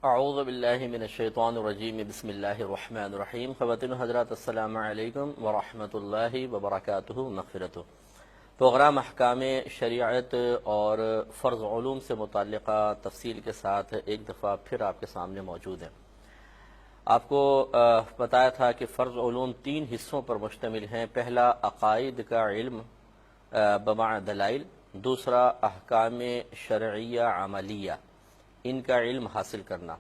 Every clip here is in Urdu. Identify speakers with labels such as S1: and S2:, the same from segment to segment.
S1: اعوذ باللہ من الشیطان الرجیم بسم اللہ الرحمن الرحیم خواتین و حضرات السلام علیکم ورحمۃ اللہ وبرکاتہ مغفرتہ۔ پروگرام احکام شریعت اور فرض علوم سے متعلقہ تفصیل کے ساتھ ایک دفعہ پھر آپ کے سامنے موجود ہے۔ آپ کو بتایا تھا کہ فرض علوم 3 حصوں پر مشتمل ہیں۔ پہلا عقائد کا علم بمع دلائل، دوسرا احکام شرعیہ عملیہ، ان کا علم حاصل کرنا،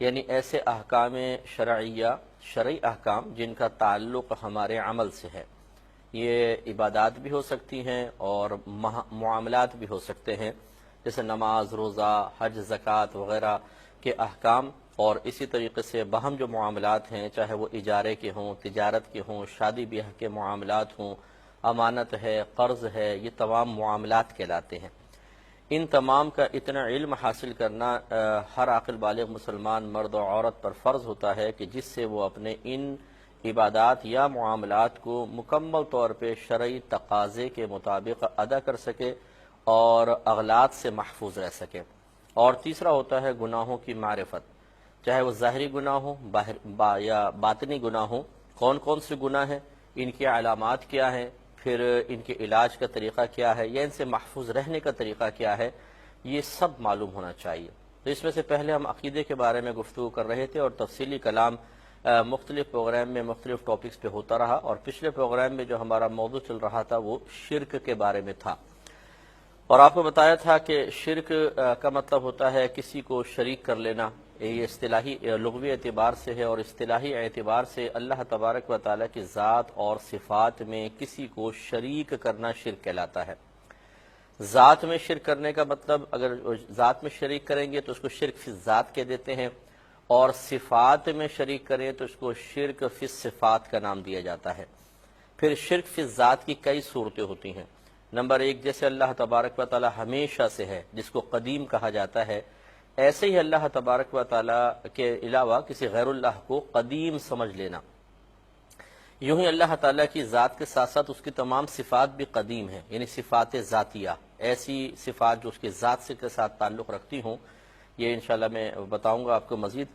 S1: یعنی ایسے احکام شرعیہ، شرعی احکام جن کا تعلق ہمارے عمل سے ہے۔ یہ عبادات بھی ہو سکتی ہیں اور معاملات بھی ہو سکتے ہیں، جیسے نماز، روزہ، حج، زکوٰۃ وغیرہ کے احکام، اور اسی طریقے سے باہم جو معاملات ہیں، چاہے وہ اجارے کے ہوں، تجارت کے ہوں، شادی بیاہ کے معاملات ہوں، امانت ہے، قرض ہے، یہ تمام معاملات کہلاتے ہیں۔ ان تمام کا اتنا علم حاصل کرنا ہر عاقل بالغ مسلمان مرد و عورت پر فرض ہوتا ہے کہ جس سے وہ اپنے ان عبادات یا معاملات کو مکمل طور پہ شرعی تقاضے کے مطابق ادا کر سکے اور اغلاط سے محفوظ رہ سکے۔ اور تیسرا ہوتا ہے گناہوں کی معرفت، چاہے وہ ظاہری گناہ ہوں یا باطنی گناہ ہوں، کون کون سے گناہ ہیں، ان کی علامات کیا ہیں، پھر ان کے علاج کا طریقہ کیا ہے، یا ان سے محفوظ رہنے کا طریقہ کیا ہے، یہ سب معلوم ہونا چاہیے۔ تو اس میں سے پہلے ہم عقیدے کے بارے میں گفتگو کر رہے تھے اور تفصیلی کلام مختلف پروگرام میں مختلف ٹاپکس پہ ہوتا رہا، اور پچھلے پروگرام میں جو ہمارا موضوع چل رہا تھا وہ شرک کے بارے میں تھا، اور آپ کو بتایا تھا کہ شرک کا مطلب ہوتا ہے کسی کو شریک کر لینا۔ یہ اصطلاحی لغوی اعتبار سے ہے، اور اصطلاحی اعتبار سے اللہ تبارک و تعالیٰ کی ذات اور صفات میں کسی کو شریک کرنا شرک کہلاتا ہے۔ ذات میں شرک کرنے کا مطلب، اگر ذات میں شریک کریں گے تو اس کو شرک فی الذات کہہ دیتے ہیں، اور صفات میں شریک کریں تو اس کو شرک فی الصفات کا نام دیا جاتا ہے۔ پھر شرک فی الذات کی کئی صورتیں ہوتی ہیں۔ نمبر 1، جیسے اللہ تبارک و تعالیٰ ہمیشہ سے ہے، جس کو قدیم کہا جاتا ہے، ایسے ہی اللہ تبارک و تعالیٰ کے علاوہ کسی غیر اللہ کو قدیم سمجھ لینا۔ یوں ہی اللہ تعالیٰ کی ذات کے ساتھ ساتھ اس کی تمام صفات بھی قدیم ہیں، یعنی صفات ذاتیہ، ایسی صفات جو اس کی ذات سے کے ساتھ تعلق رکھتی ہوں، یہ انشاءاللہ میں بتاؤں گا آپ کو مزید۔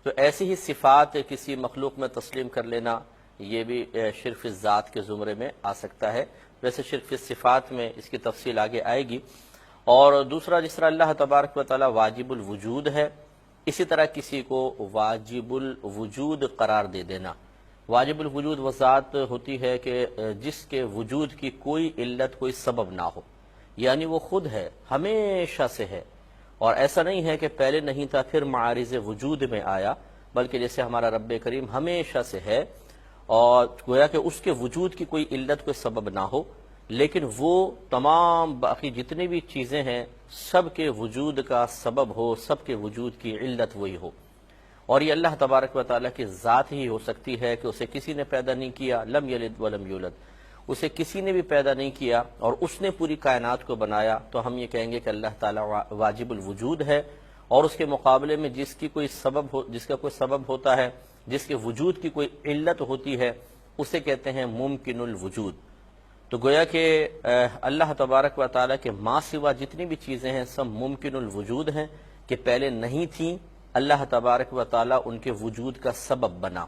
S1: تو ایسی ہی صفات کسی مخلوق میں تسلیم کر لینا، یہ بھی شرک فی الذات کے زمرے میں آ سکتا ہے۔ ویسے شرک فی الصفات میں اس کی تفصیل آگے آئے گی۔ اور دوسرا، جس طرح اللہ تبارک و تعالیٰ واجب الوجود ہے، اسی طرح کسی کو واجب الوجود قرار دے دینا۔ واجب الوجود وہ ذات ہوتی ہے کہ جس کے وجود کی کوئی علت، کوئی سبب نہ ہو، یعنی وہ خود ہے، ہمیشہ سے ہے، اور ایسا نہیں ہے کہ پہلے نہیں تھا پھر معارض وجود میں آیا، بلکہ جیسے ہمارا رب کریم ہمیشہ سے ہے، اور گویا کہ اس کے وجود کی کوئی علت، کوئی سبب نہ ہو، لیکن وہ تمام باقی جتنی بھی چیزیں ہیں سب کے وجود کا سبب ہو، سب کے وجود کی علت وہی ہو۔ اور یہ اللہ تبارک و تعالیٰ کی ذات ہی ہو سکتی ہے کہ اسے کسی نے پیدا نہیں کیا، لم یلد ولم یولد، اسے کسی نے بھی پیدا نہیں کیا اور اس نے پوری کائنات کو بنایا، تو ہم یہ کہیں گے کہ اللہ تعالیٰ واجب الوجود ہے۔ اور اس کے مقابلے میں جس کا کوئی سبب ہوتا ہے، جس کے وجود کی کوئی علت ہوتی ہے، اسے کہتے ہیں ممکن الوجود۔ تو گویا کہ اللہ تبارک و تعالیٰ کے ماں سوا جتنی بھی چیزیں ہیں سب ممکن الوجود ہیں، کہ پہلے نہیں تھیں، اللہ تبارک و تعالیٰ ان کے وجود کا سبب بنا،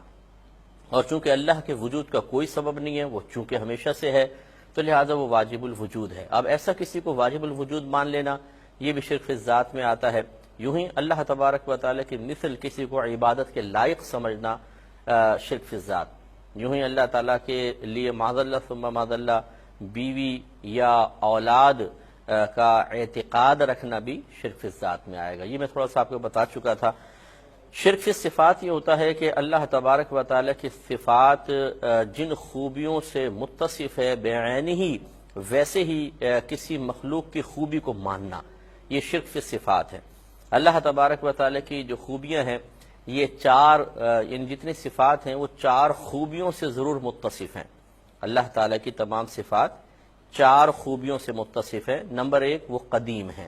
S1: اور چونکہ اللہ کے وجود کا کوئی سبب نہیں ہے، وہ چونکہ ہمیشہ سے ہے، تو لہٰذا وہ واجب الوجود ہے۔ اب ایسا کسی کو واجب الوجود مان لینا، یہ بھی شرک فی الذات میں آتا ہے۔ یوں ہی اللہ تبارک و تعالیٰ کی مثل کسی کو عبادت کے لائق سمجھنا شرک فی الذات۔ یوں ہی اللہ تعالیٰ کے لیے معاذ اللہ ثم معاذ اللہ بیوی یا اولاد کا اعتقاد رکھنا بھی شرک فی الذات میں آئے گا۔ یہ میں تھوڑا سا آپ کو بتا چکا تھا۔ شرک فی الصفات یہ ہوتا ہے کہ اللہ تبارک و تعالیٰ کی صفات جن خوبیوں سے متصف ہے بعینہ، ویسے ہی کسی مخلوق کی خوبی کو ماننا، یہ شرک فی الصفات ہے۔ اللہ تبارک و تعالیٰ کی جو خوبیاں ہیں، یہ 4 یعنی جتنی صفات ہیں وہ 4 خوبیوں سے ضرور متصف ہیں۔ اللہ تعالیٰ کی تمام صفات 4 خوبیوں سے متصف ہے۔ نمبر 1، وہ قدیم ہیں،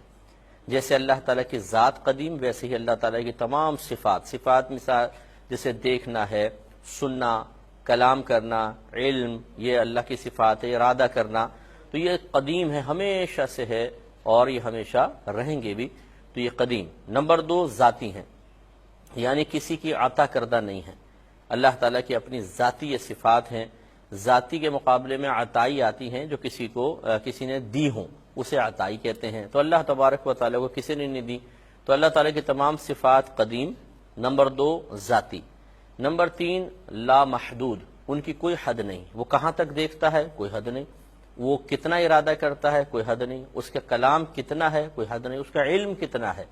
S1: جیسے اللہ تعالیٰ کی ذات قدیم، ویسے ہی اللہ تعالیٰ کی تمام صفات مثال جیسے دیکھنا ہے، سننا، کلام کرنا، علم، یہ اللہ کی صفات ہے، ارادہ کرنا، تو یہ قدیم ہے، ہمیشہ سے ہے، اور یہ ہمیشہ رہیں گے بھی، تو یہ قدیم۔ نمبر 2، ذاتی ہیں، یعنی کسی کی عطا کردہ نہیں ہے۔ اللہ تعالیٰ کی اپنی ذاتی یہ صفات ہیں، ذاتی کے مقابلے میں عطائی آتی ہیں جو کسی نے دی ہوں، اسے عطائی کہتے ہیں۔ تو اللہ تبارک و تعالیٰ کو کسی نے نہیں دی، تو اللہ تعالیٰ کی تمام صفات قدیم۔ نمبر 2 ذاتی۔ نمبر 3 لا محدود، ان کی کوئی حد نہیں، وہ کہاں تک دیکھتا ہے کوئی حد نہیں، وہ کتنا ارادہ کرتا ہے کوئی حد نہیں، اس کا کلام کتنا ہے کوئی حد نہیں، اس کا علم کتنا ہے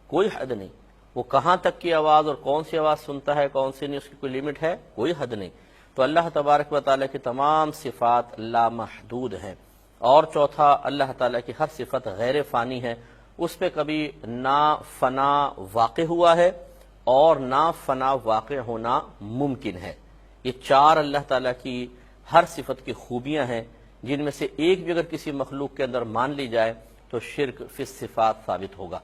S1: کوئی حد نہیں، وہ کہاں تک کی آواز اور کون سی آواز سنتا ہے کون سی نہیں، اس کی کوئی لمٹ ہے کوئی حد نہیں۔ تو اللہ تبارک و تعالیٰ کی تمام صفات لامحدود ہیں۔ اور چوتھا، اللہ تعالیٰ کی ہر صفت غیر فانی ہے، اس پہ کبھی نہ فنا واقع ہوا ہے اور نہ فنا واقع ہونا ممکن ہے۔ یہ 4 اللہ تعالیٰ کی ہر صفت کی خوبیاں ہیں، جن میں سے ایک بھی اگر کسی مخلوق کے اندر مان لی جائے تو شرک فی الصفات ثابت ہوگا۔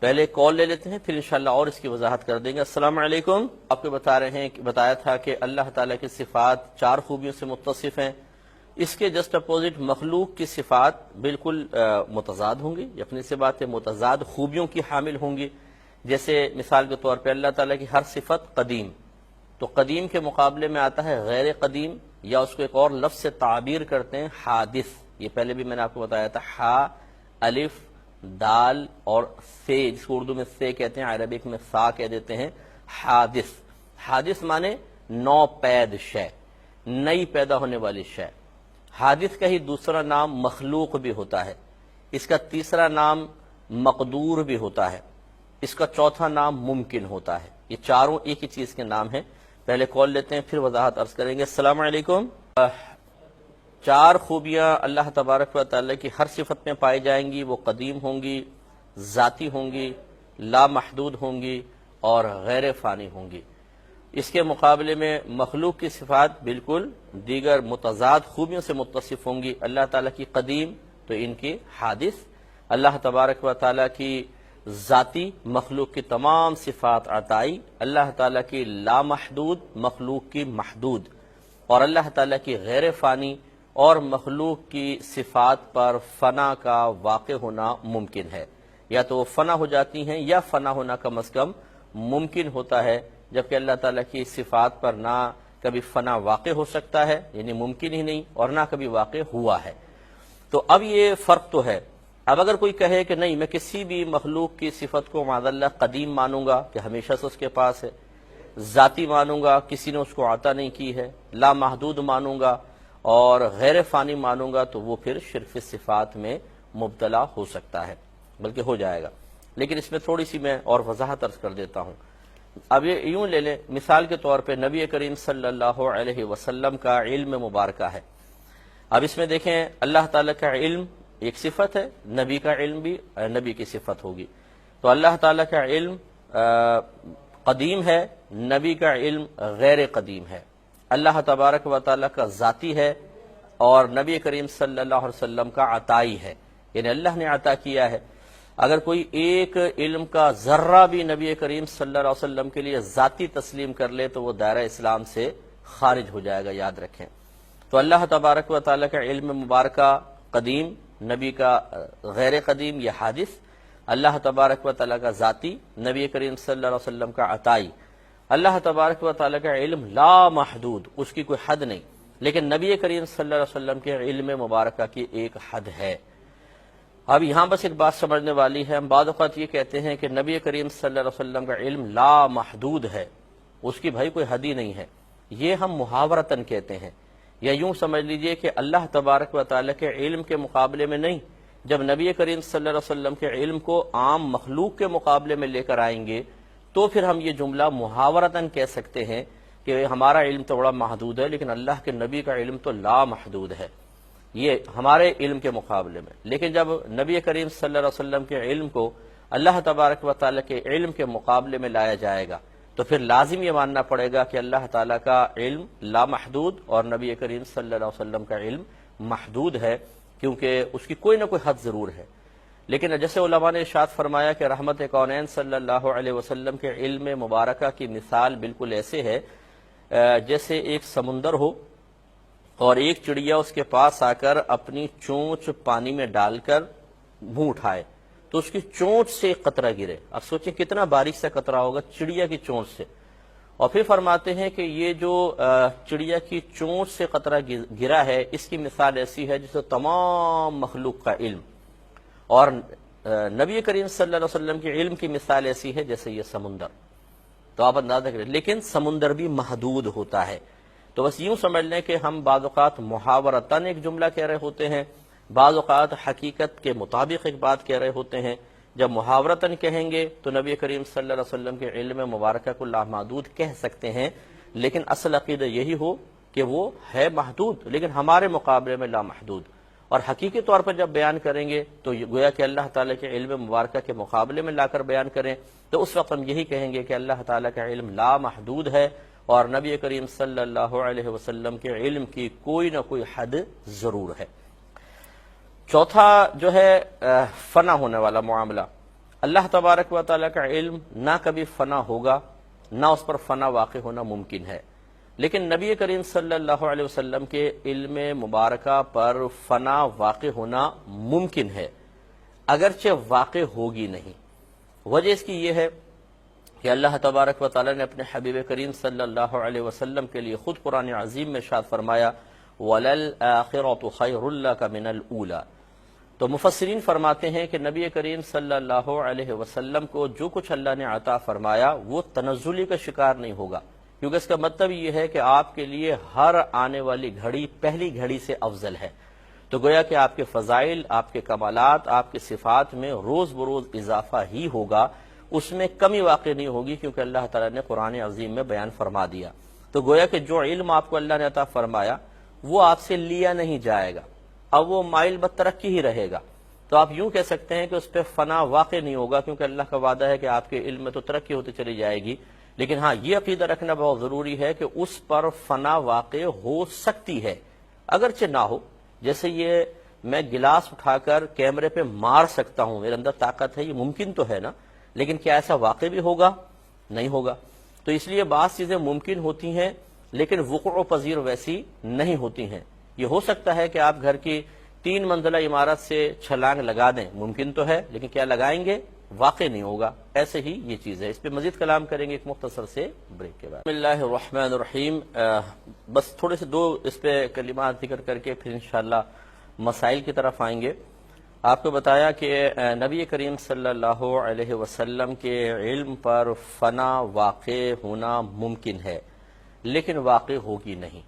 S1: پہلے کال لے لیتے ہیں، پھر انشاءاللہ اور اس کی وضاحت کر دیں گے۔ السلام علیکم۔ آپ کو بتایا تھا کہ اللہ تعالیٰ کی صفات 4 خوبیوں سے متصف ہیں، اس کے جسٹ اپوزٹ مخلوق کی صفات بالکل متضاد ہوں گی، اپنی سے بات ہے متضاد خوبیوں کی حامل ہوں گی۔ جیسے مثال کے طور پہ اللہ تعالیٰ کی ہر صفت قدیم، تو قدیم کے مقابلے میں آتا ہے غیر قدیم، یا اس کو ایک اور لفظ سے تعبیر کرتے ہیں حادث۔ یہ پہلے بھی میں نے آپ کو بتایا تھا، حا، الف، دال اور سے، جس کو اردو میں سے کہتے ہیں، عربک میں سا کہہ دیتے ہیں۔ حادث، حادث مانے نو پید شے، نئی پیدا ہونے والی شے۔ حادث کا ہی دوسرا نام مخلوق بھی ہوتا ہے، اس کا تیسرا نام مقدور بھی ہوتا ہے، اس کا چوتھا نام ممکن ہوتا ہے۔ یہ چاروں ایک ہی چیز کے نام ہیں۔ پہلے کال لیتے ہیں، پھر وضاحت عرض کریں گے۔ السلام علیکم۔ 4 خوبیاں اللہ تبارک و تعالیٰ کی ہر صفت میں پائی جائیں گی، وہ قدیم ہوں گی، ذاتی ہوں گی، لامحدود ہوں گی اور غیر فانی ہوں گی۔ اس کے مقابلے میں مخلوق کی صفات بالکل دیگر متضاد خوبیوں سے متصف ہوں گی۔ اللہ تعالیٰ کی قدیم تو ان کی حادث، اللہ تبارک و تعالیٰ کی ذاتی، مخلوق کی تمام صفات عطائی، اللہ تعالیٰ کی لامحدود، مخلوق کی محدود، اور اللہ تعالیٰ کی غیر فانی اور مخلوق کی صفات پر فنا کا واقع ہونا ممکن ہے، یا تو وہ فنا ہو جاتی ہیں یا فنا ہونا کم از کم ممکن ہوتا ہے، جبکہ اللہ تعالیٰ کی صفات پر نہ کبھی فنا واقع ہو سکتا ہے، یعنی ممکن ہی نہیں، اور نہ کبھی واقع ہوا ہے۔ تو اب یہ فرق تو ہے۔ اب اگر کوئی کہے کہ نہیں، میں کسی بھی مخلوق کی صفت کو معاذ اللہ قدیم مانوں گا کہ ہمیشہ سے اس کے پاس ہے، ذاتی مانوں گا کسی نے اس کو عطا نہیں کی ہے، لامحدود مانوں گا اور غیر فانی مانوں گا، تو وہ پھر شرک صفات میں مبتلا ہو سکتا ہے، بلکہ ہو جائے گا۔ لیکن اس میں تھوڑی سی میں اور وضاحت عرض کر دیتا ہوں۔ اب یہ یوں لے لیں، مثال کے طور پہ نبی کریم صلی اللہ علیہ وسلم کا علم مبارکہ ہے۔ اب اس میں دیکھیں، اللہ تعالیٰ کا علم ایک صفت ہے، نبی کا علم بھی نبی کی صفت ہوگی۔ تو اللہ تعالیٰ کا علم قدیم ہے، نبی کا علم غیر قدیم ہے۔ اللہ تبارک و تعالیٰ کا ذاتی ہے اور نبی کریم صلی اللہ علیہ وسلم کا عطائی ہے، یعنی اللہ نے عطا کیا ہے۔ اگر کوئی ایک علم کا ذرہ بھی نبی کریم صلی اللہ علیہ وسلم کے لیے ذاتی تسلیم کر لے تو وہ دائرہ اسلام سے خارج ہو جائے گا، یاد رکھیں۔ تو اللہ تبارک و تعالیٰ کا علم مبارکہ قدیم، نبی کا غیر قدیم یا حادث، اللہ تبارک و تعالیٰ کا ذاتی، نبی کریم صلی اللہ علیہ وسلم کا عطائی۔ اللہ تبارک و تعالیٰ کا علم لا محدود، اس کی کوئی حد نہیں، لیکن نبی کریم صلی اللہ علیہ وسلم کے علم مبارکہ کی ایک حد ہے۔ اب یہاں بس ایک بات سمجھنے والی ہے، ہم بعض اوقات یہ کہتے ہیں کہ نبی کریم صلی اللہ علیہ وسلم کا علم لا محدود ہے، اس کی بھائی کوئی حد ہی نہیں ہے، یہ ہم محاورتاً کہتے ہیں، یا یوں سمجھ لیجئے کہ اللہ تبارک و تعالیٰ کے علم کے مقابلے میں نہیں، جب نبی کریم صلی اللہ علیہ وسلم کے علم کو عام مخلوق کے مقابلے میں لے کر آئیں گے تو پھر ہم یہ جملہ محاورتاً کہہ سکتے ہیں کہ ہمارا علم تو بڑا محدود ہے لیکن اللہ کے نبی کا علم تو لا محدود ہے، یہ ہمارے علم کے مقابلے میں۔ لیکن جب نبی کریم صلی اللہ علیہ وسلم کے علم کو اللہ تبارک و تعالیٰ کے علم کے مقابلے میں لایا جائے گا تو پھر لازم یہ ماننا پڑے گا کہ اللہ تعالیٰ کا علم لامحدود اور نبی کریم صلی اللہ علیہ وسلم کا علم محدود ہے، کیونکہ اس کی کوئی نہ کوئی حد ضرور ہے۔ لیکن جیسے علماء نے ارشاد فرمایا کہ رحمت کونین صلی اللہ علیہ وسلم کے علم مبارکہ کی مثال بالکل ایسے ہے جیسے ایک سمندر ہو اور ایک چڑیا اس کے پاس آ کر اپنی چونچ پانی میں ڈال کر منہ اٹھائے تو اس کی چونچ سے ایک قطرہ گرے، اب سوچیں کتنا باریک سا قطرہ ہوگا چڑیا کی چونچ سے، اور پھر فرماتے ہیں کہ یہ جو چڑیا کی چونچ سے قطرہ گرا ہے اس کی مثال ایسی ہے جسے تمام مخلوق کا علم، اور نبی کریم صلی اللہ علیہ وسلم کے علم کی مثال ایسی ہے جیسے یہ سمندر. تو آپ اندازہ کریں، لیکن سمندر بھی محدود ہوتا ہے. تو بس یوں سمجھ لیں کہ ہم بعض اوقات محاورتاً ایک جملہ کہہ رہے ہوتے ہیں، بعض اوقات حقیقت کے مطابق ایک بات کہہ رہے ہوتے ہیں. جب محاورتاً کہیں گے تو نبی کریم صلی اللہ علیہ وسلم کے علم مبارکہ کو لامحدود کہہ سکتے ہیں، لیکن اصل عقیدہ یہی ہو کہ وہ ہے محدود لیکن ہمارے مقابلے میں لامحدود. اور حقیقی طور پر جب بیان کریں گے تو گویا کہ اللہ تعالیٰ کے علم مبارکہ کے مقابلے میں لا کر بیان کریں تو اس وقت ہم یہی کہیں گے کہ اللہ تعالیٰ کا علم لامحدود ہے اور نبی کریم صلی اللہ علیہ وسلم کے علم کی کوئی نہ کوئی حد ضرور ہے. چوتھا جو ہے فنا ہونے والا معاملہ. اللہ تبارک و تعالیٰ کا علم نہ کبھی فنا ہوگا نہ اس پر فنا واقع ہونا ممکن ہے، لیکن نبی کریم صلی اللہ علیہ وسلم کے علم مبارکہ پر فنا واقع ہونا ممکن ہے، اگرچہ واقع ہوگی نہیں. وجہ اس کی یہ ہے کہ اللہ تبارک و تعالیٰ نے اپنے حبیب کریم صلی اللہ علیہ وسلم کے لیے خود قرآن عظیم میں ارشاد فرمایا وَلَلْآخِرَةُ خَيْرٌ لَكَ مِنَ الْأُولَى. تو مفسرین فرماتے ہیں کہ نبی کریم صلی اللہ علیہ وسلم کو جو کچھ اللہ نے عطا فرمایا وہ تنزلی کا شکار نہیں ہوگا، کیونکہ اس کا مطلب یہ ہے کہ آپ کے لیے ہر آنے والی گھڑی پہلی گھڑی سے افضل ہے. تو گویا کہ آپ کے فضائل، آپ کے کمالات، آپ کے صفات میں روز بروز اضافہ ہی ہوگا، اس میں کمی واقع نہیں ہوگی، کیونکہ اللہ تعالیٰ نے قرآن عظیم میں بیان فرما دیا. تو گویا کہ جو علم آپ کو اللہ نے عطا فرمایا وہ آپ سے لیا نہیں جائے گا، اب وہ مائل بترقی ہی رہے گا. تو آپ یوں کہہ سکتے ہیں کہ اس پہ فنا واقع نہیں ہوگا، کیونکہ اللہ کا وعدہ ہے کہ آپ کے علم میں تو ترقی ہوتی چلی جائے گی، لیکن ہاں یہ عقیدہ رکھنا بہت ضروری ہے کہ اس پر فنا واقع ہو سکتی ہے اگرچہ نہ ہو. جیسے یہ میں گلاس اٹھا کر کیمرے پہ مار سکتا ہوں، میرے اندر طاقت ہے، یہ ممکن تو ہے نا، لیکن کیا ایسا واقع بھی ہوگا؟ نہیں ہوگا. تو اس لیے بعض چیزیں ممکن ہوتی ہیں لیکن وقوع پذیر ویسی نہیں ہوتی ہیں. یہ ہو سکتا ہے کہ آپ گھر کی 3 منزلہ عمارت سے چھلانگ لگا دیں، ممکن تو ہے، لیکن کیا لگائیں گے؟ واقع نہیں ہوگا. ایسے ہی یہ چیز ہے. اس پہ مزید کلام کریں گے ایک مختصر سے بریک کے بعد. بسم اللہ الرحمن الرحیم. بس تھوڑے سے 2 اس پہ کلمات ذکر کر کے پھر انشاءاللہ مسائل کی طرف آئیں گے. آپ کو بتایا کہ نبی کریم صلی اللہ علیہ وسلم کے علم پر فنا واقع ہونا ممکن ہے لیکن واقع ہوگی نہیں.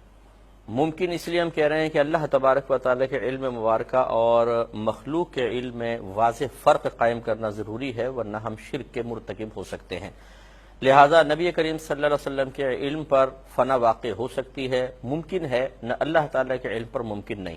S1: ممکن اس لیے ہم کہہ رہے ہیں کہ اللہ تبارک و تعالیٰ کے علم مبارکہ اور مخلوق کے علم میں واضح فرق قائم کرنا ضروری ہے، ورنہ ہم شرک کے مرتکب ہو سکتے ہیں. لہٰذا نبی کریم صلی اللہ علیہ وسلم کے علم پر فنا واقع ہو سکتی ہے، ممکن ہے، نہ اللہ تعالیٰ کے علم پر ممکن نہیں.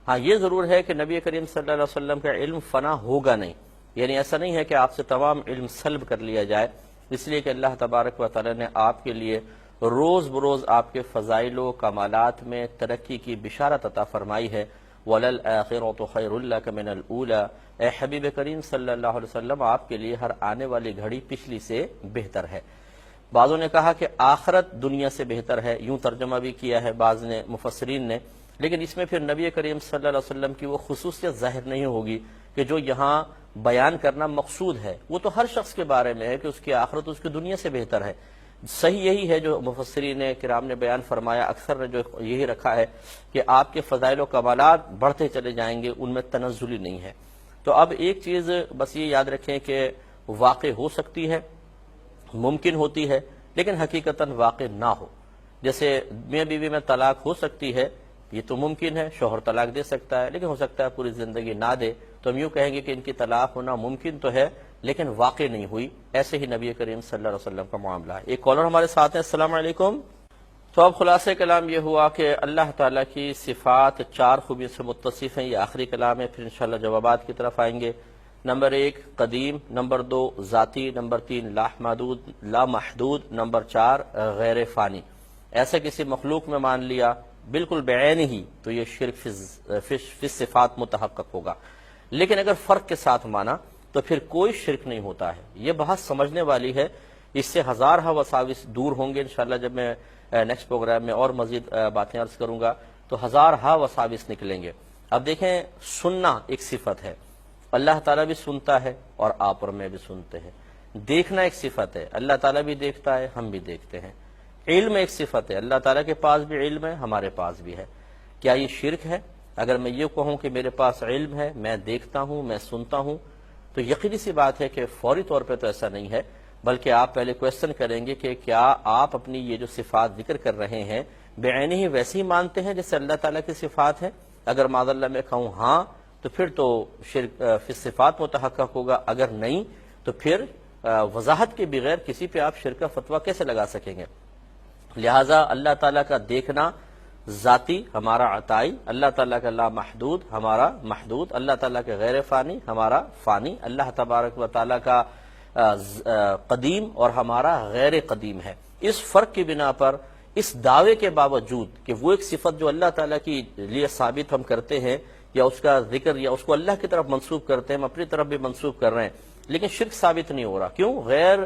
S1: ہاں یہ ضرور ہے کہ نبی کریم صلی اللہ علیہ وسلم کا علم فنا ہوگا نہیں، یعنی ایسا نہیں ہے کہ آپ سے تمام علم سلب کر لیا جائے، اس لیے کہ اللہ تبارک و تعالیٰ نے آپ کے لیے روز بروز آپ کے فضائل و کمالات میں ترقی کی بشارت عطا فرمائی ہے. وَلَلْآخِرَةُ خَيْرٌ لَكَ مِنَ الْأُولَى. اے حبیب کریم صلی اللہ علیہ وسلم، آپ کے لیے ہر آنے والی گھڑی پچھلی سے بہتر ہے. بعضوں نے کہا کہ آخرت دنیا سے بہتر ہے، یوں ترجمہ بھی کیا ہے بعض نے مفسرین نے، لیکن اس میں پھر نبی کریم صلی اللہ علیہ وسلم کی وہ خصوصیت ظاہر نہیں ہوگی کہ جو یہاں بیان کرنا مقصود ہے. وہ تو ہر شخص کے بارے میں ہے کہ اس کی آخرت اس کی دنیا سے بہتر ہے. صحیح یہی ہے جو مفسرین کرام نے بیان فرمایا، اکثر نے جو یہی رکھا ہے کہ آپ کے فضائل و کمالات بڑھتے چلے جائیں گے، ان میں تنزلی نہیں ہے. تو اب ایک چیز بس یہ یاد رکھیں کہ واقع ہو سکتی ہے، ممکن ہوتی ہے، لیکن حقیقتاً واقع نہ ہو. جیسے میاں بیوی میں طلاق ہو سکتی ہے، یہ تو ممکن ہے، شوہر طلاق دے سکتا ہے، لیکن ہو سکتا ہے پوری زندگی نہ دے، تو ہم یوں کہیں گے کہ ان کی طلاق ہونا ممکن تو ہے لیکن واقع نہیں ہوئی. ایسے ہی نبی کریم صلی اللہ علیہ وسلم کا معاملہ ہے. ایک کالر ہمارے ساتھ ہیں. السلام علیکم. تو اب خلاصہ کلام یہ ہوا کہ اللہ تعالیٰ کی صفات 4 خوبیوں سے متصف ہیں. یہ آخری کلام ہے، پھر انشاءاللہ جوابات کی طرف آئیں گے. نمبر 1 قدیم، نمبر 2 ذاتی، نمبر 3 لا محدود، نمبر 4 غیر فانی. ایسا کسی مخلوق میں مان لیا بالکل بعین ہی تو یہ شرک فی صفات متحقق ہوگا. لیکن اگر فرق کے ساتھ مانا تو پھر کوئی شرک نہیں ہوتا ہے. یہ بحث سمجھنے والی ہے، اس سے ہزارہ وساوس دور ہوں گے. انشاءاللہ جب میں نیکسٹ پروگرام میں اور مزید باتیں عرض کروں گا تو ہزارہ وساوس نکلیں گے. اب دیکھیں، سننا ایک صفت ہے اللہ تعالیٰ بھی سنتا ہے اور آپ اور میں بھی سنتے ہیں۔ دیکھنا ایک صفت ہے، اللہ تعالیٰ بھی دیکھتا ہے، ہم بھی دیکھتے ہیں۔ علم ایک صفت ہے، اللہ تعالیٰ کے پاس بھی علم ہے، ہمارے پاس بھی ہے۔ کیا یہ شرک ہے؟ اگر میں یہ کہوں کہ میرے پاس علم ہے، میں دیکھتا ہوں، میں سنتا ہوں، تو یقینی سی بات ہے کہ فوری طور پہ تو ایسا نہیں ہے، بلکہ آپ پہلے کویسچن کریں گے کہ کیا آپ اپنی یہ جو صفات ذکر کر رہے ہیں بعینہ ہی ویسے ہی مانتے ہیں جیسے اللہ تعالیٰ کی صفات ہیں؟ اگر معاذ اللہ میں کہوں ہاں تو پھر تو شرک فی صفات متحقق ہوگا، اگر نہیں تو پھر وضاحت کے بغیر کسی پہ آپ شرک کا فتویٰ کیسے لگا سکیں گے؟ لہٰذا اللہ تعالیٰ کا دیکھنا ذاتی ہمارا عطائی، اللہ تعالیٰ کا لا محدود ہمارا محدود، اللہ تعالیٰ کے غیر فانی ہمارا فانی، اللہ تبارک و تعالیٰ کا قدیم اور ہمارا غیر قدیم ہے۔ اس فرق کی بنا پر اس دعوے کے باوجود کہ وہ ایک صفت جو اللہ تعالیٰ کی لیے ثابت ہم کرتے ہیں یا اس کا ذکر یا اس کو اللہ کی طرف منسوب کرتے ہیں، ہم اپنی طرف بھی منسوب کر رہے ہیں، لیکن شرک ثابت نہیں ہو رہا۔ کیوں؟ غیر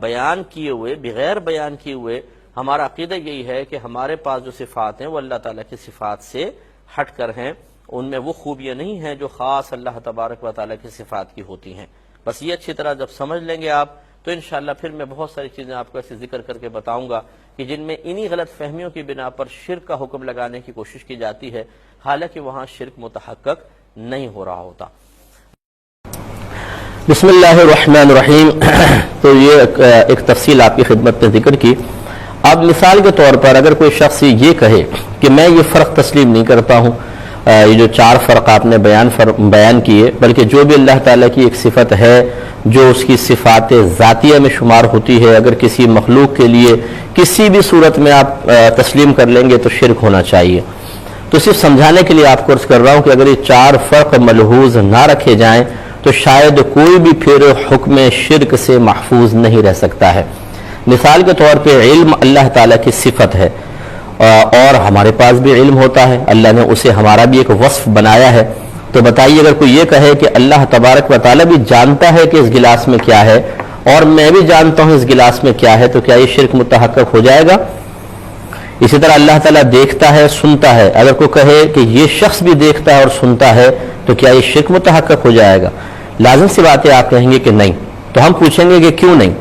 S1: بیان کیے ہوئے، بغیر بیان کیے ہوئے ہمارا عقیدہ یہی ہے کہ ہمارے پاس جو صفات ہیں وہ اللہ تعالیٰ کی صفات سے ہٹ کر ہیں، ان میں وہ خوبیاں نہیں ہیں جو خاص اللہ تبارک و تعالیٰ کی صفات کی ہوتی ہیں۔ بس یہ اچھی طرح جب سمجھ لیں گے آپ تو انشاءاللہ پھر میں بہت ساری چیزیں آپ کو ایسے ذکر کر کے بتاؤں گا کہ جن میں انہی غلط فہمیوں کی بنا پر شرک کا حکم لگانے کی کوشش کی جاتی ہے، حالانکہ وہاں شرک متحقق نہیں ہو رہا ہوتا۔ بسم اللہ الرحمن الرحیم۔ تو یہ ایک تفصیل آپ کی خدمت میں ذکر کی۔ اب مثال کے طور پر اگر کوئی شخص یہ کہے کہ میں یہ فرق تسلیم نہیں کرتا ہوں، یہ جو چار فرق آپ نے بیان کیے، بلکہ جو بھی اللہ تعالیٰ کی ایک صفت ہے جو اس کی صفات ذاتیہ میں شمار ہوتی ہے، اگر کسی مخلوق کے لیے کسی بھی صورت میں آپ تسلیم کر لیں گے تو شرک ہونا چاہیے۔ تو صرف سمجھانے کے لیے آپ کو عرض کر رہا ہوں کہ اگر یہ چار فرق ملحوظ نہ رکھے جائیں تو شاید کوئی بھی پھر حکم شرک سے محفوظ نہیں رہ سکتا ہے۔ مثال کے طور پہ علم اللہ تعالیٰ کی صفت ہے اور ہمارے پاس بھی علم ہوتا ہے، اللہ نے اسے ہمارا بھی ایک وصف بنایا ہے۔ تو بتائیے اگر کوئی یہ کہے کہ اللہ تبارک و تعالیٰ بھی جانتا ہے کہ اس گلاس میں کیا ہے اور میں بھی جانتا ہوں اس گلاس میں کیا ہے، تو کیا یہ شرک متحقق ہو جائے گا؟ اسی طرح اللہ تعالیٰ دیکھتا ہے، سنتا ہے، اگر کوئی کہے کہ یہ شخص بھی دیکھتا ہے اور سنتا ہے تو کیا یہ شرک متحقق ہو جائے گا؟ لازم سی بات ہے آپ کہیں گے کہ نہیں۔ تو ہم پوچھیں گے کہ کیوں نہیں؟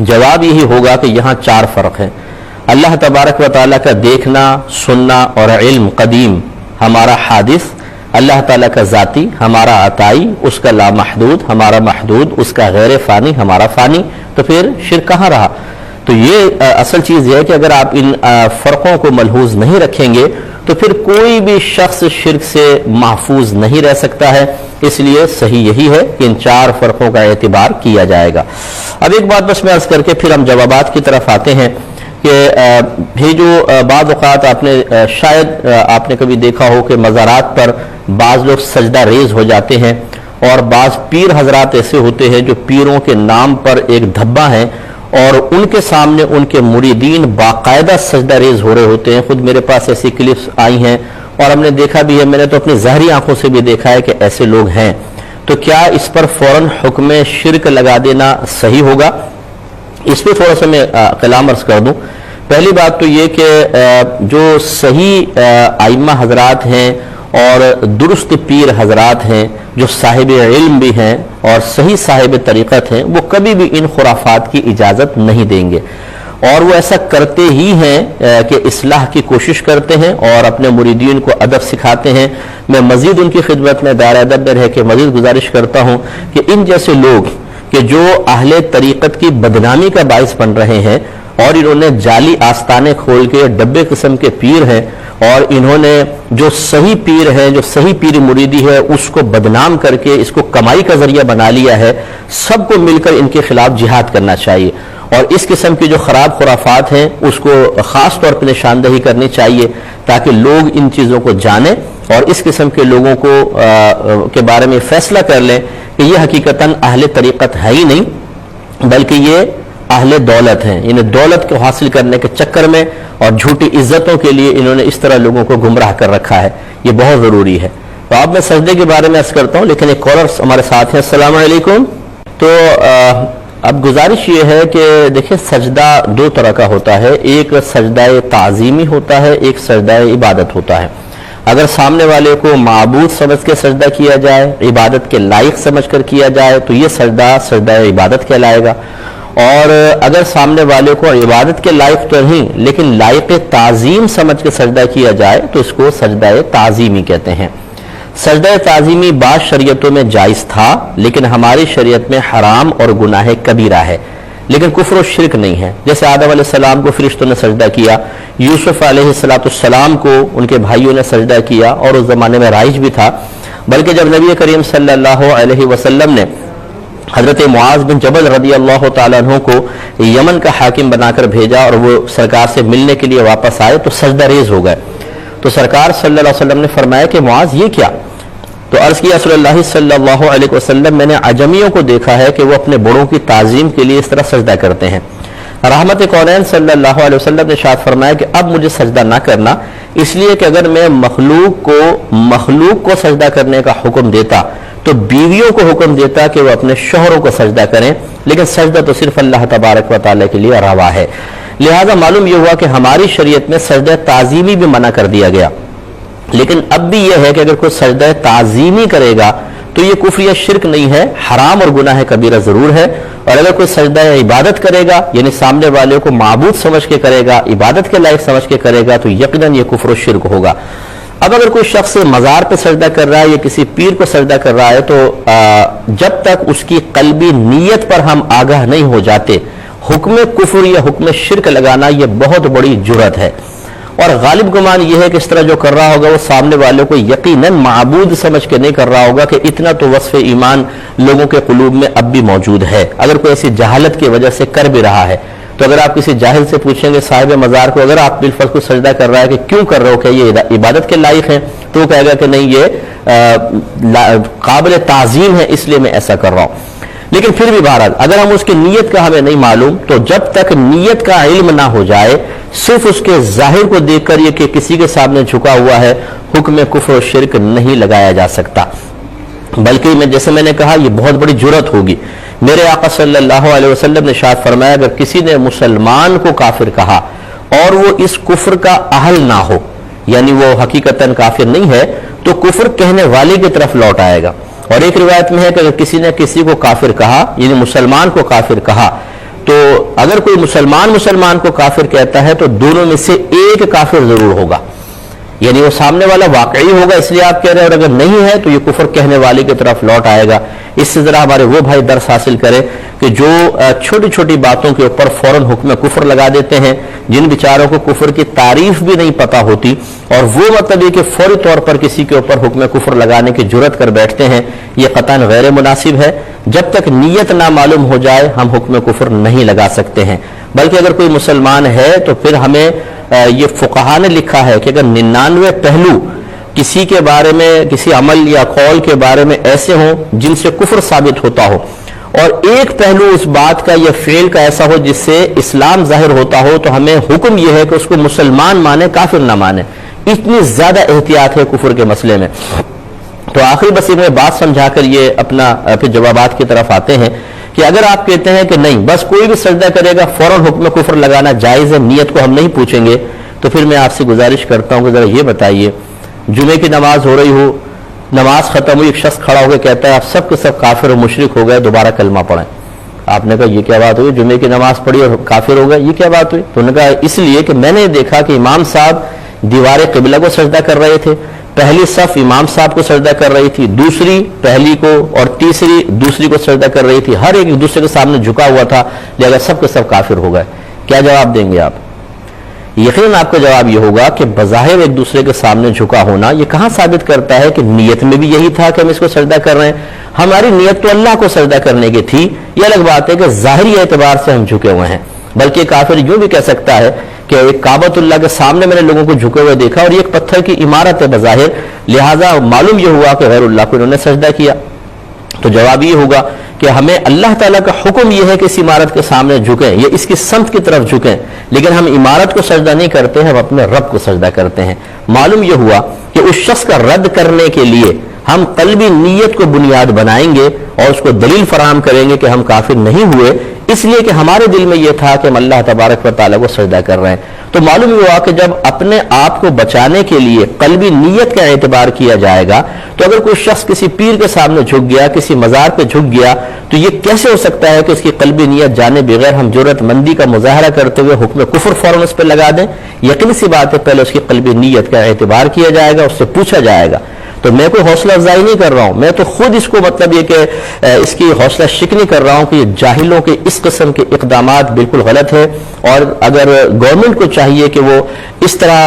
S1: جواب یہی ہوگا کہ یہاں چار فرق ہیں۔ اللہ تبارک و تعالیٰ کا دیکھنا، سننا اور علم قدیم ہمارا حادث، اللہ تعالیٰ کا ذاتی ہمارا عطائی، اس کا لامحدود ہمارا محدود، اس کا غیر فانی ہمارا فانی، تو پھر شرک کہاں رہا؟ تو یہ اصل چیز یہ ہے کہ اگر آپ ان فرقوں کو ملحوظ نہیں رکھیں گے تو پھر کوئی بھی شخص شرک سے محفوظ نہیں رہ سکتا ہے۔ اس لیے صحیح یہی ہے کہ ان چار فرقوں کا اعتبار کیا جائے گا۔ اب ایک بات بس میں عرض کر کے پھر ہم جوابات کی طرف آتے ہیں کہ یہ جو بعض اوقات شاید آپ نے کبھی دیکھا ہو کہ مزارات پر بعض لوگ سجدہ ریز ہو جاتے ہیں، اور بعض پیر حضرات ایسے ہوتے ہیں جو پیروں کے نام پر ایک دھبا ہیں اور ان کے سامنے ان کے مریدین باقاعدہ سجدہ ریز ہو رہے ہوتے ہیں۔ خود میرے پاس ایسی کلپس آئی ہیں اور ہم نے دیکھا بھی ہے، میں نے تو اپنی ظاہری آنکھوں سے بھی دیکھا ہے کہ ایسے لوگ ہیں۔ تو کیا اس پر فوراً حکم شرک لگا دینا صحیح ہوگا؟ اس پہ تھوڑا سا میں کلام عرض کر دوں۔ پہلی بات تو یہ کہ جو صحیح ائمہ حضرات ہیں اور درست پیر حضرات ہیں جو صاحب علم بھی ہیں اور صحیح صاحب طریقت ہیں، وہ کبھی بھی ان خرافات کی اجازت نہیں دیں گے، اور وہ ایسا کرتے ہی ہیں کہ اصلاح کی کوشش کرتے ہیں اور اپنے مریدین کو ادب سکھاتے ہیں۔ میں مزید ان کی خدمت میں دائرہ ادب میں رہ کے مزید گزارش کرتا ہوں کہ ان جیسے لوگ کہ جو اہل طریقت کی بدنامی کا باعث بن رہے ہیں اور انہوں نے جعلی آستانے کھول کے ڈبے قسم کے پیر ہیں، اور انہوں نے جو صحیح پیر ہے، جو صحیح پیر مریدی ہے، اس کو بدنام کر کے اس کو کمائی کا ذریعہ بنا لیا ہے، سب کو مل کر ان کے خلاف جہاد کرنا چاہیے، اور اس قسم کی جو خراب خرافات ہیں اس کو خاص طور پر نشاندہی کرنی چاہیے تاکہ لوگ ان چیزوں کو جانیں اور اس قسم کے لوگوں کو کے بارے میں فیصلہ کر لیں کہ یہ حقیقتاً اہل طریقت ہے ہی نہیں، بلکہ یہ اہل دولت ہیں۔ انہیں دولت کو حاصل کرنے کے چکر میں اور جھوٹی عزتوں کے لیے انہوں نے اس طرح لوگوں کو گمراہ کر رکھا ہے۔ یہ بہت ضروری ہے۔ تو اب میں سجدے کے بارے میں عرض کرتا ہوں، لیکن ایک کالر ہمارے ساتھ ہیں۔ السلام علیکم۔ تو اب گزارش یہ ہے کہ دیکھیں سجدہ دو طرح کا ہوتا ہے، ایک سجدہ تعظیمی ہوتا ہے، ایک سجدہ عبادت ہوتا ہے۔ اگر سامنے والے کو معبود سمجھ کے سجدہ کیا جائے، عبادت کے لائق سمجھ کر کیا جائے، تو یہ سجدہ عبادت کہلائے گا۔ اور اگر سامنے والے کو عبادت کے لائق تو نہیں لیکن لائق تعظیم سمجھ کے سجدہ کیا جائے تو اس کو سجدہ تعظیمی کہتے ہیں۔ سجدہ تعظیمی بعض شریعتوں میں جائز تھا لیکن ہماری شریعت میں حرام اور گناہ کبیرہ ہے، لیکن کفر و شرک نہیں ہے۔ جیسے آدم علیہ السلام کو فرشتوں نے سجدہ کیا، یوسف علیہ السلام کو ان کے بھائیوں نے سجدہ کیا، اور اس زمانے میں رائج بھی تھا۔ بلکہ جب نبی کریم صلی اللہ علیہ وسلم نے حضرت معاذ بن جبل رضی اللہ تعالیٰ عنہ کو یمن کا حاکم بنا کر بھیجا اور وہ سرکار سے ملنے کے لیے واپس آئے تو سجدہ ریز ہو گئے، تو سرکار صلی اللہ علیہ وسلم نے فرمایا کہ معاذ یہ کیا؟ تو عرض کیا رسول اللہ صلی اللہ علیہ وسلم میں نے عجمیوں کو دیکھا ہے کہ وہ اپنے بڑوں کی تعظیم کے لیے اس طرح سجدہ کرتے ہیں۔ رحمت کونین صلی اللہ علیہ وسلم نے ارشاد فرمایا کہ اب مجھے سجدہ نہ کرنا، اس لیے کہ اگر میں مخلوق کو سجدہ کرنے کا حکم دیتا تو بیویوں کو حکم دیتا کہ وہ اپنے شوہروں کو سجدہ کریں، لیکن سجدہ تو صرف اللہ تبارک و تعالیٰ کے لیے روا ہے۔ لہذا معلوم یہ ہوا کہ ہماری شریعت میں سجدہ تعظیمی بھی منع کر دیا گیا، لیکن اب بھی یہ ہے کہ اگر کوئی سجدہ تعظیمی کرے گا تو یہ کفر یا شرک نہیں ہے، حرام اور گناہ کبیرہ ضرور ہے۔ اور اگر کوئی سجدہ عبادت کرے گا یعنی سامنے والے کو معبود سمجھ کے کرے گا، عبادت کے لائق سمجھ کے کرے گا، تو یقیناً یہ کفر و شرک ہوگا۔ اب اگر کوئی شخص مزار پہ سجدہ کر رہا ہے یا کسی پیر کو سجدہ کر رہا ہے تو جب تک اس کی قلبی نیت پر ہم آگاہ نہیں ہو جاتے، حکم کفر یا حکم شرک لگانا یہ بہت بڑی جرات ہے۔ اور غالب گمان یہ ہے کہ اس طرح جو کر رہا ہوگا وہ سامنے والوں کو یقیناً معبود سمجھ کے نہیں کر رہا ہوگا، کہ اتنا تو وصف ایمان لوگوں کے قلوب میں اب بھی موجود ہے۔ اگر کوئی ایسی جہالت کی وجہ سے کر بھی رہا ہے تو اگر آپ کسی جاہل سے پوچھیں گے صاحب مزار کو، اگر آپ بالفرض کو سجدہ کر رہا ہے کہ کیوں کر رہے ہو، کہ یہ عبادت کے لائق ہیں، تو وہ کہے گا کہ نہیں یہ قابل تعظیم ہے اس لیے میں ایسا کر رہا ہوں۔ لیکن پھر بھی بہرحال اگر ہم اس کی نیت کا ہمیں نہیں معلوم تو جب تک نیت کا علم نہ ہو جائے، صرف اس کے ظاہر کو دیکھ کر یہ کہ کسی کے سامنے جھکا ہوا ہے، حکم کفر و شرک نہیں لگایا جا سکتا۔ بلکہ جیسے میں نے کہا یہ بہت بڑی جرات ہوگی۔ میرے آقا صلی اللہ علیہ وسلم نے ارشاد فرمایا اگر کسی نے مسلمان کو کافر کہا اور وہ اس کفر کا اہل نہ ہو، یعنی وہ حقیقتاً کافر نہیں ہے، تو کفر کہنے والے کی طرف لوٹ آئے گا۔ اور ایک روایت میں ہے کہ اگر کسی نے کسی کو کافر کہا، یعنی مسلمان کو کافر کہا، تو اگر کوئی مسلمان کو کافر کہتا ہے تو دونوں میں سے ایک کافر ضرور ہوگا، یعنی وہ سامنے والا واقعی ہوگا اس لیے آپ کہہ رہے ہیں، اور اگر نہیں ہے تو یہ کفر کہنے والے کی طرف لوٹ آئے گا۔ اس سے ذرا ہمارے وہ بھائی درس حاصل کریں کہ جو چھوٹی چھوٹی باتوں کے اوپر فوراً حکم کفر لگا دیتے ہیں، جن بیچاروں کو کفر کی تعریف بھی نہیں پتہ ہوتی، اور وہ مطلب یہ کہ فوری طور پر کسی کے اوپر حکم کفر لگانے کی جرات کر بیٹھتے ہیں، یہ قطعاً غیر مناسب ہے۔ جب تک نیت نہ معلوم ہو جائے ہم حکم کفر نہیں لگا سکتے ہیں۔ بلکہ اگر کوئی مسلمان ہے تو پھر ہمیں یہ فقہا نے لکھا ہے کہ اگر 99 پہلو کسی کے بارے میں، کسی عمل یا قول کے بارے میں ایسے ہوں جن سے کفر ثابت ہوتا ہو، اور ایک پہلو اس بات کا یا فعل کا ایسا ہو جس سے اسلام ظاہر ہوتا ہو، تو ہمیں حکم یہ ہے کہ اس کو مسلمان مانے، کافر نہ مانے۔ اتنی زیادہ احتیاط ہے کفر کے مسئلے میں۔ تو آخری بس میں بات سمجھا کر یہ اپنا پھر جوابات کی طرف آتے ہیں کہ اگر آپ کہتے ہیں کہ نہیں بس کوئی بھی سجدہ کرے گا فوراً حکم کفر لگانا جائز ہے، نیت کو ہم نہیں پوچھیں گے، تو پھر میں آپ سے گزارش کرتا ہوں کہ ذرا یہ بتائیے، جمعے کی نماز ہو رہی ہو، نماز ختم ہوئی، ایک شخص کھڑا ہو کے کہتا ہے آپ سب کے سب کافر و مشرک ہو گئے، دوبارہ کلمہ پڑھیں۔ آپ نے کہا یہ کیا بات ہوئی، جمعے کی نماز پڑھی اور کافر ہو گئے، یہ کیا بات ہوئی؟ تو انہوں نے کہا اس لیے کہ میں نے دیکھا کہ امام صاحب دیوار قبلہ کو سجدہ کر رہے تھے، پہلی صف امام صاحب کو سجدہ کر رہی تھی، دوسری پہلی کو، اور تیسری دوسری کو سجدہ کر رہی تھی، ہر ایک دوسرے کے سامنے جھکا ہوا تھا، لہذا سب کے سب کافر ہو گئے۔ کیا جواب دیں گے آپ؟ یقیناً آپ کا جواب یہ ہوگا کہ بظاہر ایک دوسرے کے سامنے جھکا ہونا یہ کہاں ثابت کرتا ہے کہ نیت میں بھی یہی تھا کہ ہم اس کو سجدہ کر رہے ہیں؟ ہماری نیت تو اللہ کو سجدہ کرنے کی تھی، یہ الگ بات ہے کہ ظاہری اعتبار سے ہم جھکے ہوئے ہیں۔ بلکہ کافر یوں بھی کہہ سکتا ہے کہ ایک کعبۃ اللہ کے سامنے میں نے لوگوں کو جھکے ہوئے دیکھا اور یہ ایک پتھر کی عمارت ہے بظاہر، لہٰذا معلوم یہ ہوا کہ غیر اللہ کو انہوں نے سجدہ کیا۔ تو جواب یہ ہوگا کہ ہمیں اللہ تعالیٰ کا حکم یہ ہے کہ اس عمارت کے سامنے جھکیں یا اس کی سمت کی طرف جھکیں، لیکن ہم عمارت کو سجدہ نہیں کرتے ہیں، ہم اپنے رب کو سجدہ کرتے ہیں۔ معلوم یہ ہوا کہ اس شخص کا رد کرنے کے لیے ہم قلبی نیت کو بنیاد بنائیں گے اور اس کو دلیل فراہم کریں گے کہ ہم کافر نہیں ہوئے اس لیے کہ ہمارے دل میں یہ تھا کہ ہم اللہ تبارک و تعالیٰ کو سجدہ کر رہے ہیں. تو معلوم ہوا کہ جب اپنے آپ کو بچانے کے لیے قلبی نیت کا اعتبار کیا جائے گا تو اگر کوئی شخص کسی پیر کے سامنے جھک گیا, کسی مزار پہ جھک گیا, تو یہ کیسے ہو سکتا ہے کہ اس کی قلبی نیت جانے بغیر ہم جرأت مندی کا مظاہرہ کرتے ہوئے حکم کفر فوراً اس پہ لگا دیں؟ یقینی سی بات ہے پہلے اس کی قلبی نیت کا اعتبار کیا جائے گا, اس سے پوچھا جائے گا. تو میں کوئی حوصلہ افزائی نہیں کر رہا ہوں, میں تو خود اس کو مطلب یہ کہ اس کی حوصلہ شکنی کر رہا ہوں کہ یہ جاہلوں کے اس قسم کے اقدامات بالکل غلط ہے. اور اگر گورنمنٹ کو چاہیے کہ وہ اس طرح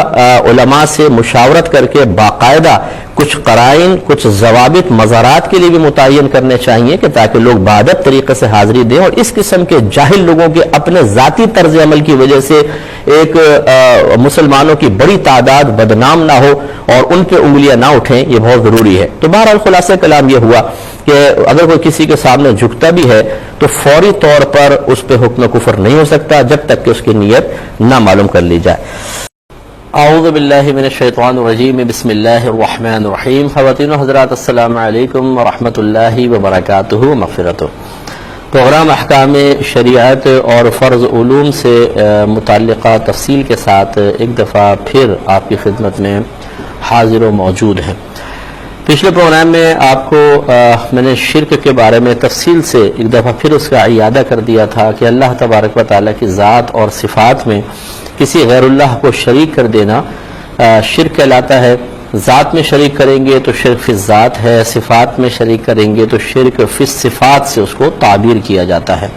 S1: علماء سے مشاورت کر کے باقاعدہ کچھ قرائن, کچھ ضوابط مزارات کے لیے بھی متعین کرنے چاہیے کہ تاکہ لوگ باادب طریقے سے حاضری دیں, اور اس قسم کے جاہل لوگوں کے اپنے ذاتی طرز عمل کی وجہ سے ایک مسلمانوں کی بڑی تعداد بدنام نہ ہو اور ان پہ انگلیاں نہ اٹھیں, یہ بہت ضروری ہے. تو بہرحال خلاصہ کلام یہ ہوا کہ اگر کوئی کسی کے سامنے جھکتا بھی ہے تو فوری طور پر اس پہ حکم کفر نہیں ہو سکتا جب تک کہ اس کی نیت نہ معلوم کر لی جائے. اعوذ باللہ من الشیطان الرجیم, بسم اللہ الرحمن الرحیم. خواتین و حضرات السلام علیکم ورحمۃ اللہ وبرکاتہ مغفرتہ. پروگرام احکام شریعت اور فرض علوم سے متعلقہ تفصیل کے ساتھ ایک دفعہ پھر آپ کی خدمت میں حاضر و موجود ہیں. پچھلے پروگرام میں آپ کو میں نے شرک کے بارے میں تفصیل سے ایک دفعہ پھر اس کا اعادہ کر دیا تھا کہ اللہ تبارک و تعالیٰ کی ذات اور صفات میں کسی غیر اللہ کو شریک کر دینا شرک کہلاتا ہے. ذات میں شریک کریں گے تو شرک فی الذات ہے, صفات میں شریک کریں گے تو شرک فی الصفات سے اس کو تعبیر کیا جاتا ہے.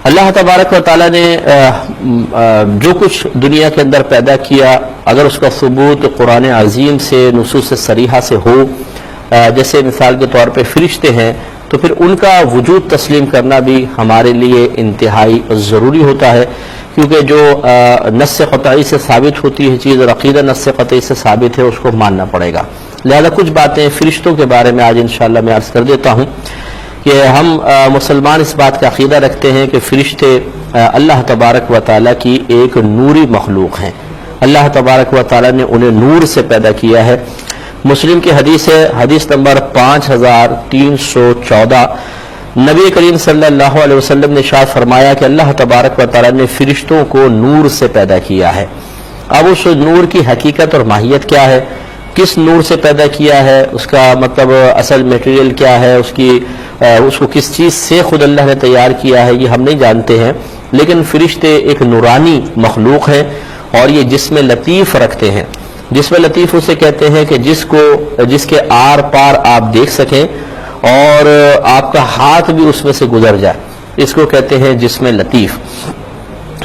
S1: اللہ تبارک و تعالیٰ نے جو کچھ دنیا کے اندر پیدا کیا اگر اس کا ثبوت قرآن عظیم سے, نصوص صریحہ سے ہو, جیسے مثال کے طور پہ فرشتے ہیں, تو پھر ان کا وجود تسلیم کرنا بھی ہمارے لیے انتہائی ضروری ہوتا ہے, کیونکہ جو نص قطعی سے ثابت ہوتی ہے چیز اور عقیدہ نص قطعی سے ثابت ہے اس کو ماننا پڑے گا. لہذا کچھ باتیں فرشتوں کے بارے میں آج انشاءاللہ میں عرض کر دیتا ہوں کہ ہم مسلمان اس بات کا عقیدہ رکھتے ہیں کہ فرشتے اللہ تبارک و تعالیٰ کی ایک نوری مخلوق ہیں. اللہ تبارک و تعالیٰ نے انہیں نور سے پیدا کیا ہے. مسلم کی حدیث ہے, حدیث نمبر 5314, نبی کریم صلی اللہ علیہ وسلم نے ارشاد فرمایا کہ اللہ تبارک و تعالیٰ نے فرشتوں کو نور سے پیدا کیا ہے. اب اس نور کی حقیقت اور ماہیت کیا ہے, کس نور سے پیدا کیا ہے, اس کا مطلب اصل میٹیریل کیا ہے, اس کو کس چیز سے خود اللہ نے تیار کیا ہے, یہ ہم نہیں جانتے ہیں. لیکن فرشتے ایک نورانی مخلوق ہیں اور یہ جسم لطیف رکھتے ہیں. جسم لطیف اسے کہتے ہیں کہ جس کے آر پار آپ دیکھ سکیں اور آپ کا ہاتھ بھی اس میں سے گزر جائے, اس کو کہتے ہیں جسم لطیف.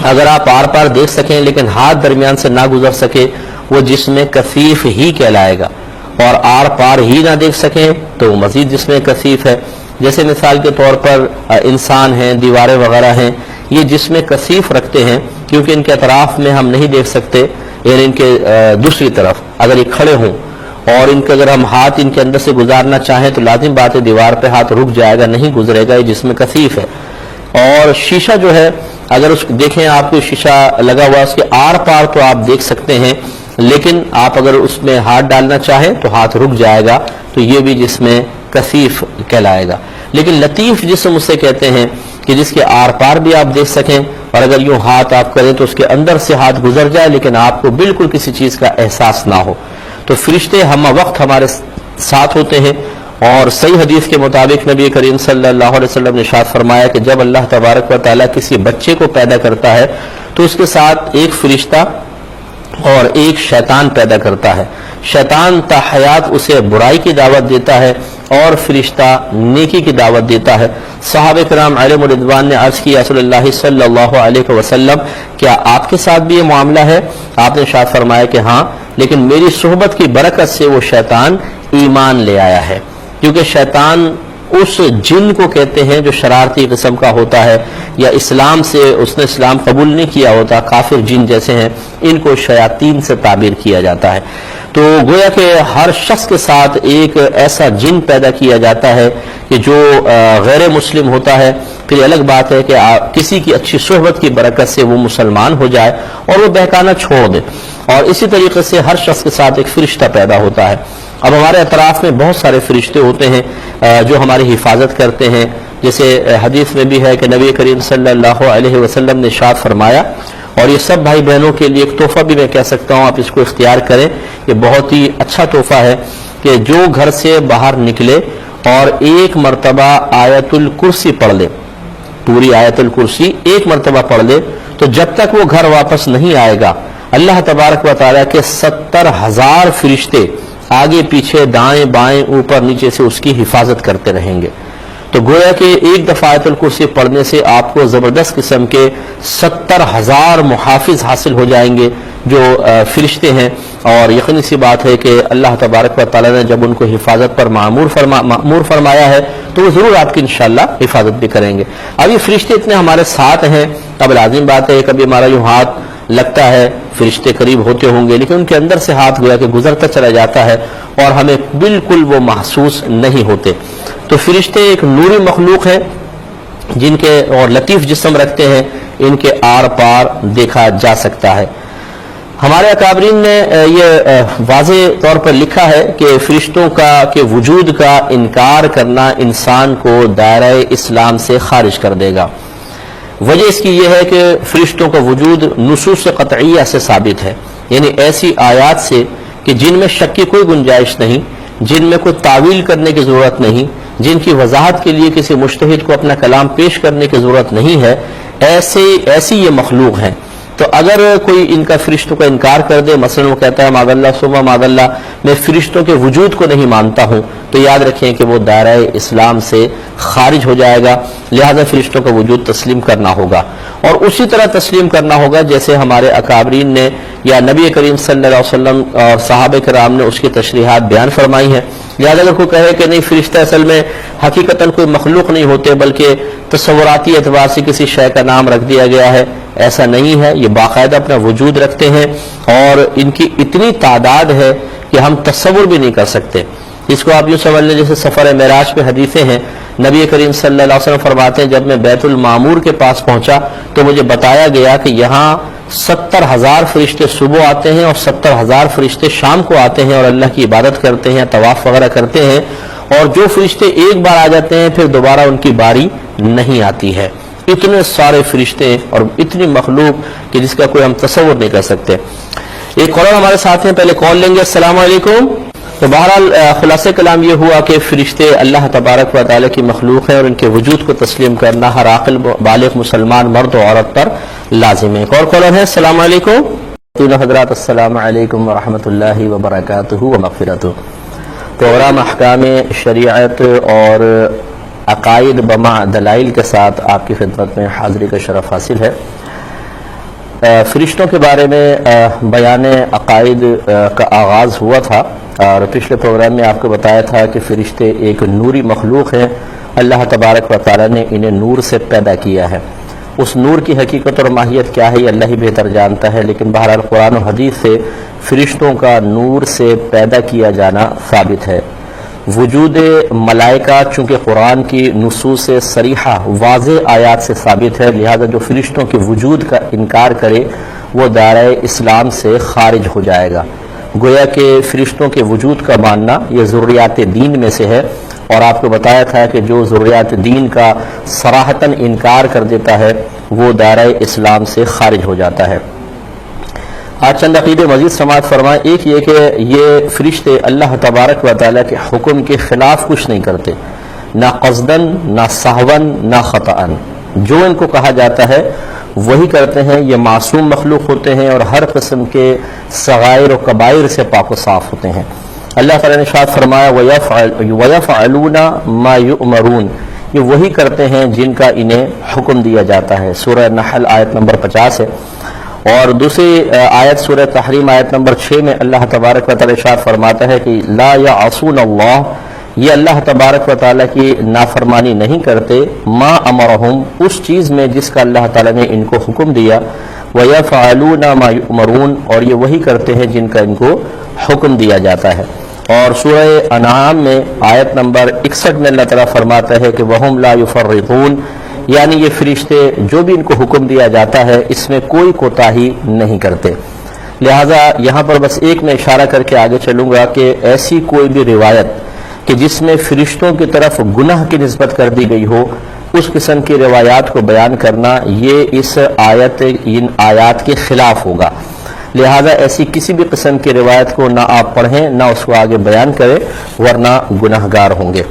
S1: اگر آپ آر پار دیکھ سکیں لیکن ہاتھ درمیان سے نہ گزر سکے وہ جسم کثیف ہی کہلائے گا, اور آر پار ہی نہ دیکھ سکیں تو وہ مزید جسم کثیف ہے. جیسے مثال کے طور پر انسان ہیں, دیواریں وغیرہ ہیں, یہ جسم کثیف رکھتے ہیں کیونکہ ان کے اطراف میں ہم نہیں دیکھ سکتے, یعنی ان کے دوسری طرف اگر یہ کھڑے ہوں اور ان کے اگر ہم ہاتھ ان کے اندر سے گزارنا چاہیں تو لازم بات ہے دیوار پہ ہاتھ رک جائے گا, نہیں گزرے گا, یہ جسم کثیف ہے. اور شیشہ جو ہے اگر اس دیکھیں آپ کو شیشہ لگا ہوا اس کے آر پار تو آپ دیکھ سکتے ہیں, لیکن آپ اگر اس میں ہاتھ ڈالنا چاہیں تو ہاتھ رک جائے گا, تو یہ بھی جسم کثیف کہلائے گا. لیکن لطیف جسم اسے کہتے ہیں کہ جس کے آر پار بھی آپ دیکھ سکیں, اور اگر یوں ہاتھ آپ کریں تو اس کے اندر سے ہاتھ گزر جائے لیکن آپ کو بالکل کسی چیز کا احساس نہ ہو. تو فرشتے ہم وقت ہمارے ساتھ ہوتے ہیں, اور صحیح حدیث کے مطابق نبی کریم صلی اللہ علیہ وسلم نے ارشاد فرمایا کہ جب اللہ تبارک و تعالیٰ کسی بچے کو پیدا کرتا ہے تو اس کے ساتھ ایک فرشتہ اور ایک شیطان پیدا کرتا ہے. شیطان تا حیات اسے برائی کی دعوت دیتا ہے اور فرشتہ نیکی کی دعوت دیتا ہے. صحابہ کرام علیہم رضوان نے عرض کیا رسول اللہ صلی اللہ علیہ وسلم کیا آپ کے ساتھ بھی یہ معاملہ ہے؟ آپ نے ارشاد فرمایا کہ ہاں, لیکن میری صحبت کی برکت سے وہ شیطان ایمان لے آیا ہے. کیونکہ شیطان اس جن کو کہتے ہیں جو شرارتی قسم کا ہوتا ہے یا اسلام سے اس نے اسلام قبول نہیں کیا ہوتا, کافر جن جیسے ہیں, ان کو شیاطین سے تعبیر کیا جاتا ہے. تو گویا کہ ہر شخص کے ساتھ ایک ایسا جن پیدا کیا جاتا ہے کہ جو غیر مسلم ہوتا ہے. پھر یہ الگ بات ہے کہ کسی کی اچھی صحبت کی برکت سے وہ مسلمان ہو جائے اور وہ بہکانا چھوڑ دے. اور اسی طریقے سے ہر شخص کے ساتھ ایک فرشتہ پیدا ہوتا ہے. اب ہمارے اطراف میں بہت سارے فرشتے ہوتے ہیں جو ہماری حفاظت کرتے ہیں، جیسے حدیث میں بھی ہے کہ نبی کریم صلی اللہ علیہ وسلم نے ارشاد فرمایا، اور یہ سب بھائی بہنوں کے لیے ایک تحفہ بھی میں کہہ سکتا ہوں، آپ اس کو اختیار کریں، یہ بہت ہی اچھا تحفہ ہے کہ جو گھر سے باہر نکلے اور ایک مرتبہ آیت الکرسی پڑھ لے، پوری آیت الکرسی ایک مرتبہ پڑھ لے، تو جب تک وہ گھر واپس نہیں آئے گا اللہ تبارک و تعالیٰ کے 70,000 فرشتے آگے پیچھے دائیں بائیں اوپر نیچے سے اس کی حفاظت کرتے رہیں گے۔ تو گویا کہ ایک دفعہ آیت الکرسی پڑھنے سے آپ کو زبردست قسم کے 70,000 محافظ حاصل ہو جائیں گے جو فرشتے ہیں، اور یقینی سی بات ہے کہ اللہ تبارک و تعالیٰ نے جب ان کو حفاظت پر مأمور فرمایا ہے تو وہ ضرور آپ کی انشاءاللہ حفاظت بھی کریں گے۔ اب یہ فرشتے اتنے ہمارے ساتھ ہیں، اب لازم بات ہے کبھی ہمارا یوں ہاتھ لگتا ہے، فرشتے قریب ہوتے ہوں گے لیکن ان کے اندر سے ہاتھ گویا کہ گزرتا چلا جاتا ہے اور ہمیں بالکل وہ محسوس نہیں ہوتے۔ تو فرشتے ایک نوری مخلوق ہے جن کے اور لطیف جسم رکھتے ہیں، ان کے آر پار دیکھا جا سکتا ہے۔ ہمارے اکابرین نے یہ واضح طور پر لکھا ہے کہ فرشتوں کے وجود کا انکار کرنا انسان کو دائرہ اسلام سے خارج کر دے گا۔ وجہ اس کی یہ ہے کہ فرشتوں کا وجود نصوص قطعیہ سے ثابت ہے، یعنی ایسی آیات سے کہ جن میں شک کی کوئی گنجائش نہیں، جن میں کوئی تعویل کرنے کی ضرورت نہیں، جن کی وضاحت کے لیے کسی مجتہد کو اپنا کلام پیش کرنے کی ضرورت نہیں ہے، ایسی یہ مخلوق ہیں۔ تو اگر کوئی ان کا فرشتوں کا انکار کر دے، مثلا وہ کہتا ہے معاذ اللہ ثم معاذ اللہ میں فرشتوں کے وجود کو نہیں مانتا ہوں، تو یاد رکھیں کہ وہ دائرہ اسلام سے خارج ہو جائے گا، لہذا فرشتوں کا وجود تسلیم کرنا ہوگا، اور اسی طرح تسلیم کرنا ہوگا جیسے ہمارے اکابرین نے یا نبی کریم صلی اللہ علیہ وسلم اور صحابہ کرام نے اس کی تشریحات بیان فرمائی ہیں۔ لہذا اگر کوئی کہے کہ نہیں فرشتہ اصل میں حقیقتاً کوئی مخلوق نہیں ہوتے بلکہ تصوراتی اعتبار سے کسی شے کا نام رکھ دیا گیا ہے، ایسا نہیں ہے، یہ باقاعدہ اپنا وجود رکھتے ہیں اور ان کی اتنی تعداد ہے کہ ہم تصور بھی نہیں کر سکتے۔ اس کو آپ یوں سمجھ لیں جیسے سفر معراج پہ حدیثیں ہیں، نبی کریم صلی اللہ علیہ وسلم فرماتے ہیں جب میں بیت المعمور کے پاس پہنچا تو مجھے بتایا گیا کہ یہاں 70,000 فرشتے صبح آتے ہیں اور 70,000 فرشتے شام کو آتے ہیں اور اللہ کی عبادت کرتے ہیں، طواف وغیرہ کرتے ہیں، اور جو فرشتے ایک بار آ جاتے ہیں پھر دوبارہ ان کی باری نہیں آتی ہے۔ اتنے سارے فرشتے اور اتنی مخلوق کہ جس کا کوئی ہم تصور نہیں کر سکتے۔ ایک کالر ہمارے ساتھ ہیں، پہلے کال لیں گے۔ السلام علیکم۔ تو بہرحال خلاصہ کلام یہ ہوا کہ فرشتے اللہ تبارک و تعالیٰ کی مخلوق ہیں اور ان کے وجود کو تسلیم کرنا ہر عاقل بالغ مسلمان مرد و عورت پر لازم ہے۔ ایک اور کالر ہے۔ السلام علیکم۔ تینوں حضرات السلام علیکم ورحمۃ اللہ وبرکاتہ و مغفرتہ۔ پروگرام احکام شریعت اور عقائد بما دلائل کے ساتھ آپ کی خدمت میں حاضری کا شرف حاصل ہے۔ فرشتوں کے بارے میں بیان عقائد کا آغاز ہوا تھا اور پچھلے پروگرام میں آپ کو بتایا تھا کہ فرشتے ایک نوری مخلوق ہیں، اللہ تبارک و تعالیٰ نے انہیں نور سے پیدا کیا ہے۔ اس نور کی حقیقت اور ماہیت کیا ہے یہ اللہ ہی بہتر جانتا ہے، لیکن بہرحال قرآن و حدیث سے فرشتوں کا نور سے پیدا کیا جانا ثابت ہے۔ وجود ملائکہ چونکہ قرآن کی نصوص صریحہ واضح آیات سے ثابت ہے، لہذا جو فرشتوں کے وجود کا انکار کرے وہ دائرہ اسلام سے خارج ہو جائے گا۔ گویا کہ فرشتوں کے وجود کا ماننا یہ ضروریات دین میں سے ہے، اور آپ کو بتایا تھا کہ جو ضروریات دین کا صراحتاً انکار کر دیتا ہے وہ دائرہ اسلام سے خارج ہو جاتا ہے۔ آج چند عقیدے مزید سماعت فرمائیں۔ ایک یہ کہ یہ فرشتے اللہ تبارک و تعالیٰ کے حکم کے خلاف کچھ نہیں کرتے، نہ قصداً نہ سہواً نہ خطأً، جو ان کو کہا جاتا ہے وہی کرتے ہیں۔ یہ معصوم مخلوق ہوتے ہیں اور ہر قسم کے صغائر و کبائر سے پاک و صاف ہوتے ہیں۔ اللہ تعالیٰ نے ارشاد فرمایا وَيَفْعَلُونَ مَا يُؤْمَرُونَ، یہ وہی کرتے ہیں جن کا انہیں حکم دیا جاتا ہے۔ سورہ نحل آیت نمبر 50 ہے، اور دوسری آیت سورہ تحریم آیت نمبر 6 میں اللہ تبارک و تعالیٰ ارشاد فرماتا ہے کہ لا یعصون اللہ، یہ اللہ تبارک و تعالیٰ کی نافرمانی نہیں کرتے، ما امرہم، اس چیز میں جس کا اللہ تعالیٰ نے ان کو حکم دیا، وَيَفْعَلُونَ مَا يُؤْمَرُونَ، اور یہ وہی کرتے ہیں جن کا ان کو حکم دیا جاتا ہے۔ اور سورہ انعام میں آیت نمبر 61 میں اللہ تعالیٰ فرماتا ہے کہ وَهُمْ لَا يُفَرِّطُونَ، یعنی یہ فرشتے جو بھی ان کو حکم دیا جاتا ہے اس میں کوئی کوتاہی نہیں کرتے۔ لہٰذا یہاں پر بس ایک میں اشارہ کر کے آگے چلوں گا کہ ایسی کوئی بھی روایت کہ جس میں فرشتوں کی طرف گناہ کی نسبت کر دی گئی ہو، اس قسم کی روایات کو بیان کرنا یہ ان آیات کے خلاف ہوگا۔ لہذا ایسی کسی بھی قسم کی روایت کو نہ آپ پڑھیں نہ اس کو آگے بیان کریں، ورنہ گناہ گار ہوں گے۔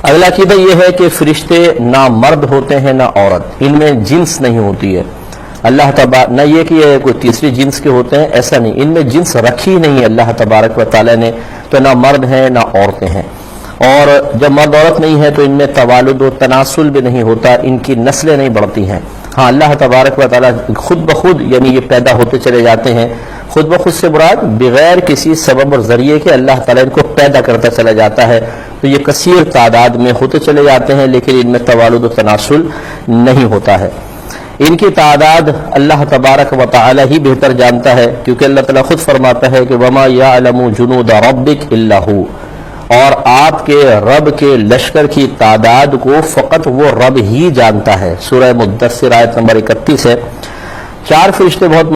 S1: اگلا عقیدہ یہ ہے کہ فرشتے نہ مرد ہوتے ہیں نہ عورت، ان میں جنس نہیں ہوتی ہے۔ اللہ تبارک نہ یہ کہ یہ کوئی تیسری جنس کے ہوتے ہیں، ایسا نہیں، ان میں جنس رکھی نہیں ہے اللہ تبارک و تعالیٰ نے، تو نہ مرد ہیں نہ عورتیں ہیں۔ اور جب مرد عورت نہیں ہے تو ان میں توالد و تناسل بھی نہیں ہوتا، ان کی نسلیں نہیں بڑھتی ہیں۔ ہاں اللہ تبارک و تعالیٰ خود بخود یعنی یہ پیدا ہوتے چلے جاتے ہیں، خود بخود سے مراد بغیر کسی سبب اور ذریعے کے اللہ تعالیٰ ان کو پیدا کرتا چلا جاتا ہے، تو یہ کثیر تعداد میں ہوتے چلے جاتے ہیں، لیکن ان میں توالد و تناسل نہیں ہوتا ہے۔ ان کی تعداد اللہ تبارک و تعالی ہی بہتر جانتا ہے، کیونکہ اللہ تعالیٰ خود فرماتا ہے کہ وَمَا يَعْلَمُ جُنُودَ رَبِّكَ إِلَّا هُوَ، اور آپ کے رب کے لشکر کی تعداد کو فقط وہ رب ہی جانتا ہے۔ سورہ مدثر آیت نمبر 31 ہے۔ 4 فرشتے بہت